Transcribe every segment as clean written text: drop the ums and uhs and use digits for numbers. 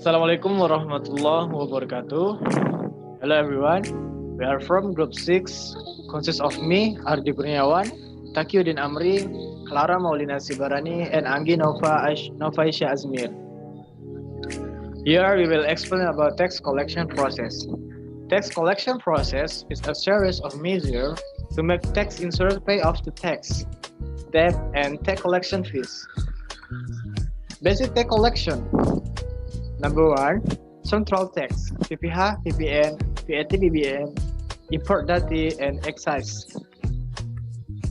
Assalamualaikum warahmatullahi wabarakatuh. Hello everyone. We are from Group 6, consists of me, Ardi Kurniawan, Takyudin Amri, Clara Maulina Sibarani, and Anggi Nova Isya Azmir. Here we will explain about tax collection process. Tax collection process is a series of measures to make tax insurance pay off the tax, debt, and tax collection fees. Basic tax collection. Number 1, central tax, PPH, PPN, VAT, BBM, import duty, and excise.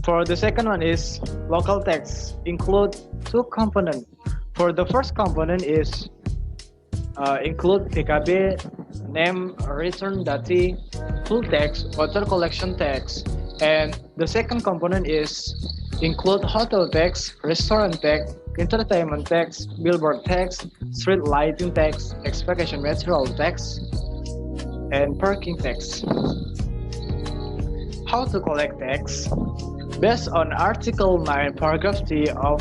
For the second one is local tax, include two components. For the first component is include PKB, name, return duty, full tax, water collection tax, and the second component is include hotel tax, restaurant tax, entertainment tax, billboard tax, street lighting tax, excavation material tax, and parking tax. How to collect tax? Based on Article 9, Paragraph 3 of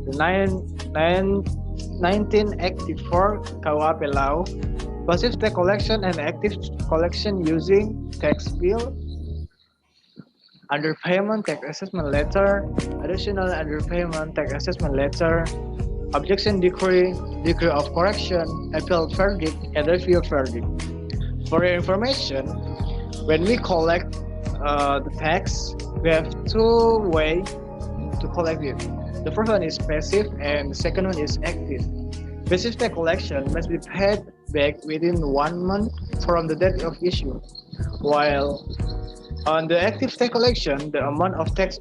the 1984 KUHP Law, passive tax collection and active collection using tax bill, underpayment tax assessment letter, additional underpayment tax assessment letter, objection decree, decree of correction, appeal verdict, and review verdict. For your information, when we collect the tax, we have two ways to collect it. The first one is passive and the second one is active. Passive tax collection must be paid back within 1 month from the date of issue, while on the active tax collection, the amount of tax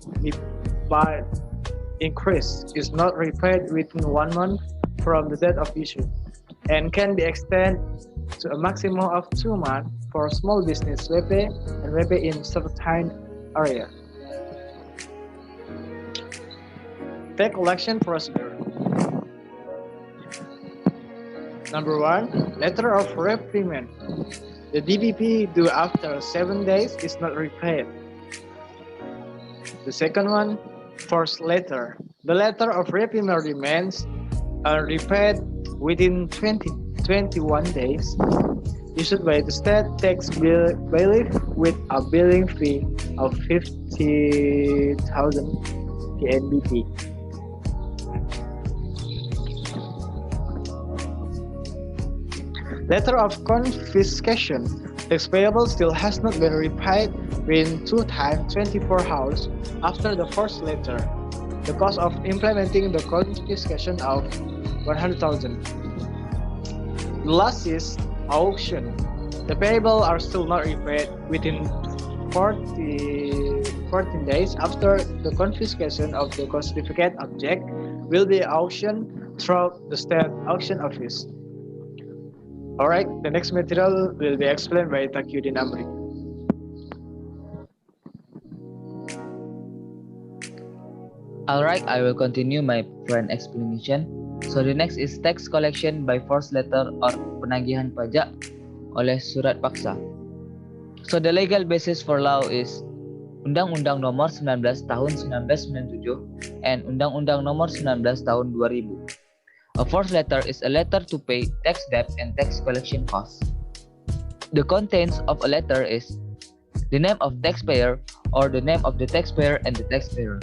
by increase is not repaid within 1 month from the date of issue and can be extended to a maximum of 2 months for small business WP and WP in certain area. Tax collection procedure. Number 1, letter of repayment. The DBP due after 7 days is not repaid. The second one, first letter. The letter of repayment remains repaid within 21 days, issued by the state tax bailiff with a billing fee of 50,000 PNBP. Letter of confiscation. Tax payable still has not been repaid within 2 times 24 hours after the first letter. The cost of implementing the confiscation of 100,000. The last is auction. The payable are still not repaid within 14 days after the confiscation of the certificate object will be auctioned through the state auction office. Alright, the next material will be explained by Takyudin Amri. Alright, I will continue my friend explanation. So the next is tax collection by forced letter or penagihan pajak oleh surat paksa. So the legal basis for law is Undang-Undang Nomor 19 Tahun 1997 and Undang-Undang Nomor 19 Tahun 2000. A forced letter is a letter to pay tax debt and tax collection costs. The contents of a letter is the name of taxpayer or the name of the taxpayer and the taxpayer,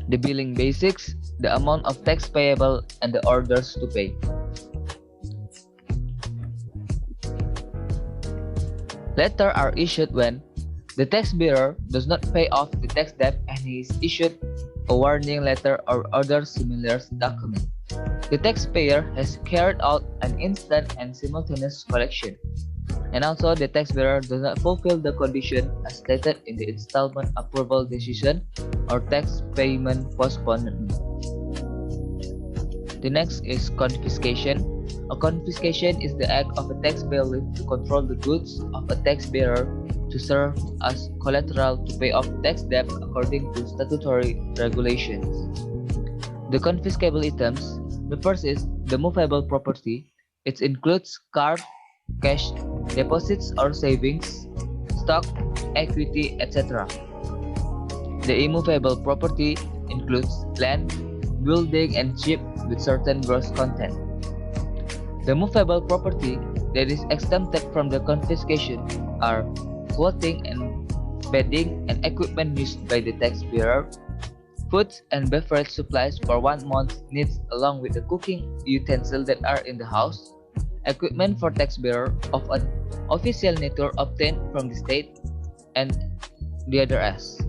the billing basics, the amount of tax payable, and the orders to pay. Letters are issued when the taxpayer does not pay off the tax debt and he is issued a warning letter or other similar document. The taxpayer has carried out an instant and simultaneous collection, and also the taxpayer does not fulfill the condition as stated in the installment approval decision or tax payment postponement. The next is confiscation. A confiscation is the act of a tax bailiff to control the goods of a taxpayer to serve as collateral to pay off tax debt according to statutory regulations. The confiscable items. The first is the movable property. It includes car, cash, deposits or savings, stock, equity, etc. The immovable property includes land, building, and ship with certain gross content. The movable property that is exempted from the confiscation are clothing and bedding and equipment used by the taxpayer, foods and beverage supplies for 1 month's needs along with the cooking utensils that are in the house, equipment for taxpayer of an official nature obtained from the state, and the other S.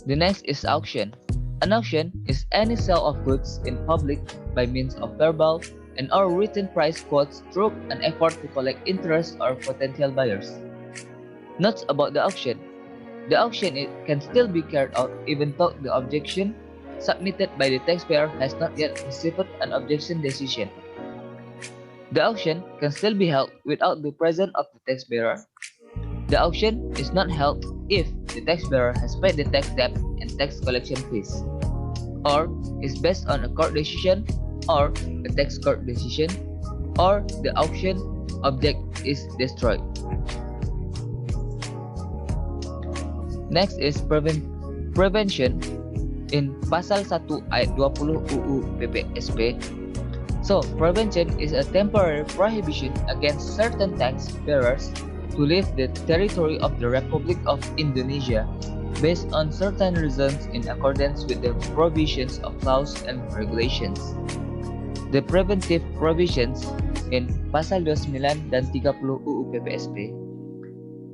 The next is auction. An auction is any sale of goods in public by means of verbal and or written price quotes through an effort to collect interest or potential buyers. Notes about the auction. The auction can still be carried out even though the objection submitted by the taxpayer has not yet received an objection decision. The auction can still be held without the presence of the taxpayer. The auction is not held if the taxpayer has paid the tax debt and tax collection fees, or is based on a court decision or a tax court decision, or the auction object is destroyed. Next is prevention in Pasal 1 Ayat 20 UU PPSP. So, prevention is a temporary prohibition against certain tax bearers to leave the territory of the Republic of Indonesia based on certain reasons in accordance with the provisions of laws and regulations. The preventive provisions in Pasal 29 dan 30 UU PPSP.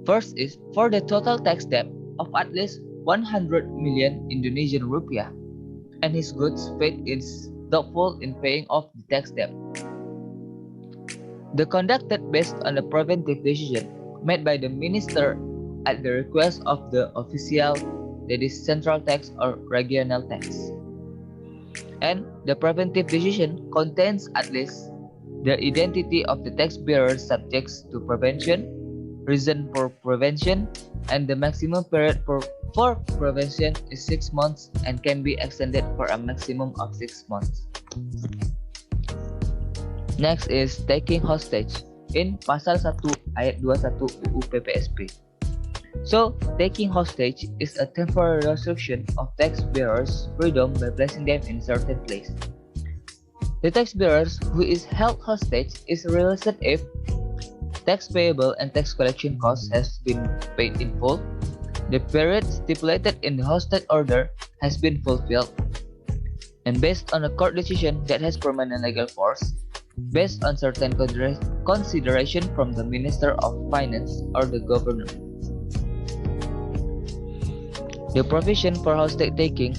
First is for the total tax debt of at least 100 million Indonesian rupiah and his goods paid is doubtful in paying off the tax debt. The conducted based on a preventive decision made by the minister at the request of the official, that is central tax or regional tax. And the preventive decision contains at least the identity of the tax bearer subjects to prevention, reason for prevention, and the maximum period for prevention is 6 months and can be extended for a maximum of 6 months. Next is taking hostage in Pasal 1 Ayat 21 UU PPSP. So, taking hostage is a temporary restriction of tax bearers' freedom by placing them in a certain place. The tax bearers who is held hostage is released if tax payable and tax collection costs has been paid in full, the period stipulated in the hostage order has been fulfilled, and based on a court decision that has permanent legal force, based on certain consideration from the Minister of Finance or the Governor. The provision for hostage taking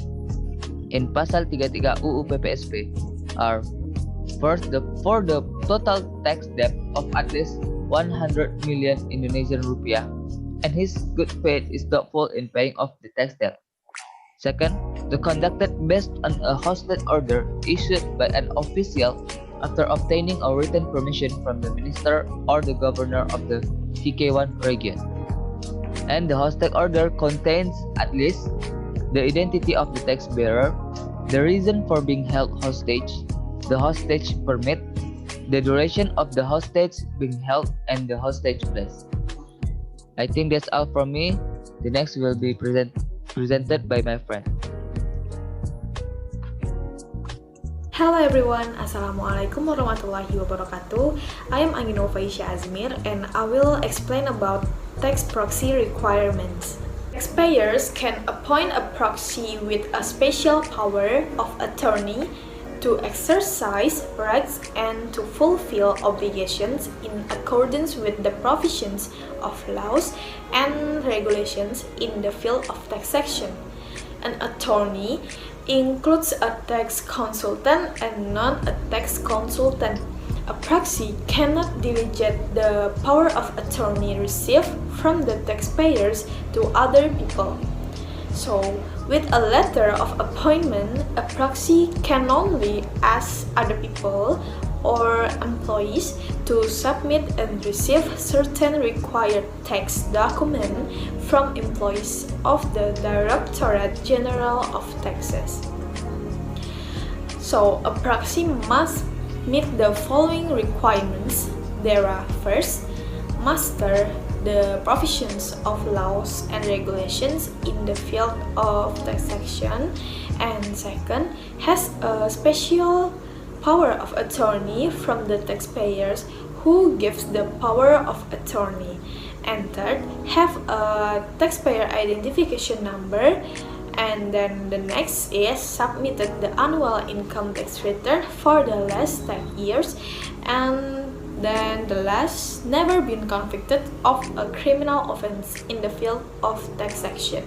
in Pasal 33 UU PPSP are first, for the total tax debt of at least 100 million Indonesian rupiah and his good faith is doubtful in paying off the tax debt. Second, the conducted based on a hostage order issued by an official after obtaining a written permission from the minister or the governor of the TK1 region. And the hostage order contains at least the identity of the tax bearer, the reason for being held hostage, the hostage permit, the duration of the hostage being held, and the hostage place. I think that's all from me. The next will be presented by my friend. Hello everyone, Assalamualaikum warahmatullahi wabarakatuh. I am Anginova Isya Azmir and I will explain about tax proxy requirements. Taxpayers can appoint a proxy with a special power of attorney to exercise rights and to fulfill obligations in accordance with the provisions of laws and regulations in the field of taxation. An attorney includes a tax consultant and not a tax consultant. A proxy cannot delegate the power of attorney received from the taxpayers to other people. So, with a letter of appointment, a proxy can only ask other people or employees to submit and receive certain required tax documents from employees of the Directorate General of Taxes. So, a proxy must meet the following requirements. There are first, master the provisions of laws and regulations in the field of taxation, and second, has a special power of attorney from the taxpayers who gives the power of attorney. And third, have a taxpayer identification number. And then the next is submitted the annual income tax return for the last 10 years. And then the last, never been convicted of a criminal offense in the field of taxation.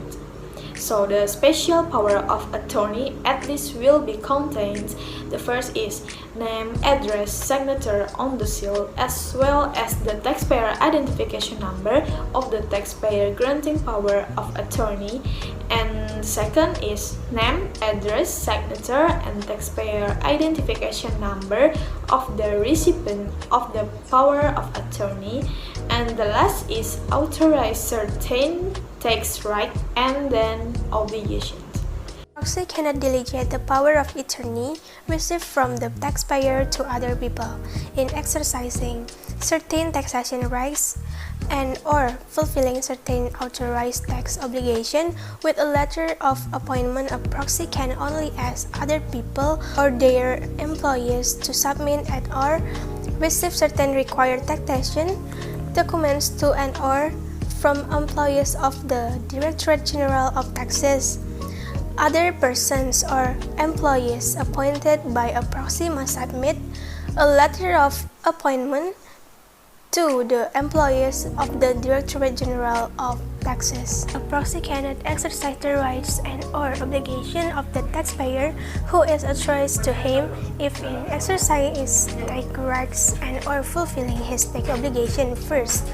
So the special power of attorney at least will be contained. The first is name, address, signature on the seal, as well as the taxpayer identification number of the taxpayer granting power of attorney. And second is name, address, signature, and taxpayer identification number of the recipient of the power of attorney. And the last is authorize certain tax right and then obligations. Proxy cannot delegate the power of attorney received from the taxpayer to other people in exercising certain taxation rights and or fulfilling certain authorized tax obligation. With a letter of appointment, a proxy can only ask other people or their employees to submit and or receive certain required taxation documents to and or from employees of the Directorate General of Taxes. Other persons or employees appointed by a proxy must submit a letter of appointment to the employees of the Directorate General of Taxes. A proxy cannot exercise the rights and or obligation of the taxpayer who is authorized to him if in exercising his tax rights and or fulfilling his tax obligation. First,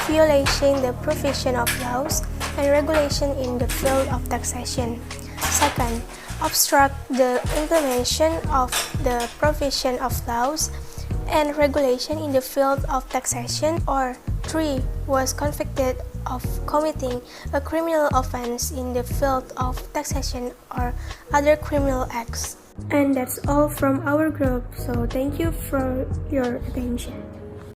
violating the provision of laws and regulation in the field of taxation. Second, obstruct the implementation of the provision of laws and regulation in the field of taxation. Or 3, was convicted of committing a criminal offense in the field of taxation or other criminal acts. And that's all from our group, so thank you for your attention.